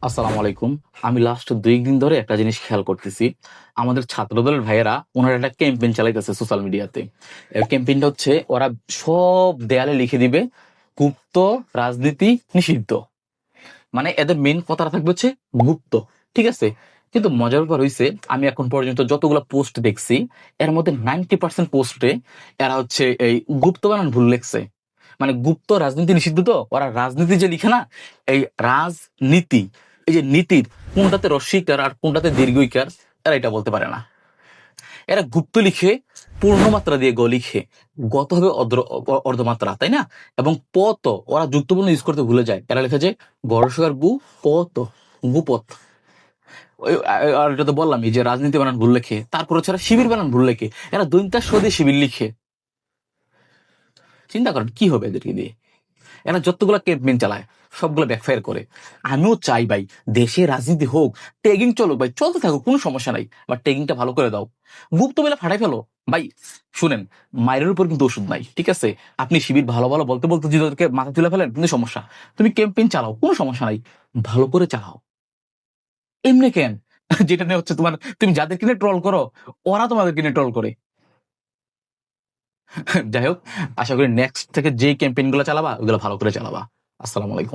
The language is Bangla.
আসসালামু আলাইকুম। আমি লাস্ট ২ দিন ধরে একটা জিনিস খেয়াল করতেছি। আমাদের ছাত্রদলের ভাইয়েরা ওনারা একটা ক্যাম্পেইন চালাইতেছে সোশ্যাল মিডিয়াতে। ক্যাম্পেইনটা হচ্ছে ওরা সব দেয়ালে লিখে দিবে, গুপ্ত রাজনীতি নিষিদ্ধ। মানে এদের মেইন কথাটা থাকবে হচ্ছে গুপ্ত। ঠিক আছে? কিন্তু মজার ব্যাপার হইছে আমি এখন পর্যন্ত যতগুলা পোস্ট দেখছি এর মধ্যে 90% পোস্টে এরা হচ্ছে এই গুপ্ত বানান ভুল লেখছে। মানে গুপ্ত রাজনীতি নিষিদ্ধ তো ওরা রাজনীতি যে লিখে না, এই রাজনীতি, এই যে নীতির কোনটাতে রস্বইকার আর কোনটাতে দীর্ঘইকার এরা এটা বলতে পারে না। এরা গুপ্ত লিখে পূর্ণমাত্রা দিয়ে লিখে গত হবে অর্ধমাত্রা, তাই না? এবং পত ওরা যুক্তপূর্ণ ইউজ করতে ভুলে যায়, এরা লেখা যায় গড়সকার গু পত, গুপত। আর এটা তো বললামই যে রাজনীতি বানান ভুল লেখে, তারপর হচ্ছে এরা শিবির বানান ভুল লেখে, এরা দৈন্তা সদে শিবির লিখে। চিন্তা করেন কি হবে এদেরকে দিয়ে। এরা যতগুলো ক্যাম্পেইন চালায় সবগুলো ব্যাকফায়ার করে। আমিও চাই ভাই দেশে রাজনীতি হোক, ট্যাগিং চলো ভাই, চলতে থাকুক, কোনো সমস্যা নাই, বাট ট্যাগিংটা ভালো করে দাও। গুপ্ত বেলা ফাটাই ফেলো ভাই। শুনেন, মায়ের উপর কিন্তু ওষুধ নাই, ঠিক আছে? আপনি শিবির ভালো ভালো বলতে বলতে যদি ওদেরকে মাথা তুলে ফেলেন কিন্তু সমস্যা। তুমি ক্যাম্পেইন চালাও, কোনো সমস্যা নাই, ভালো করে চালাও। এমনি কেন? যেটা নিয়ে হচ্ছে তোমার, তুমি যাদের কিনে ট্রল করো ওরা তোমাদের কিনে ট্রল করে। যাই হোক, আশা করি নেক্সট থেকে যেই ক্যাম্পেইন গুলো চালাবা ওগুলো ভালো করে চালাবা। আসসালামু আলাইকুম।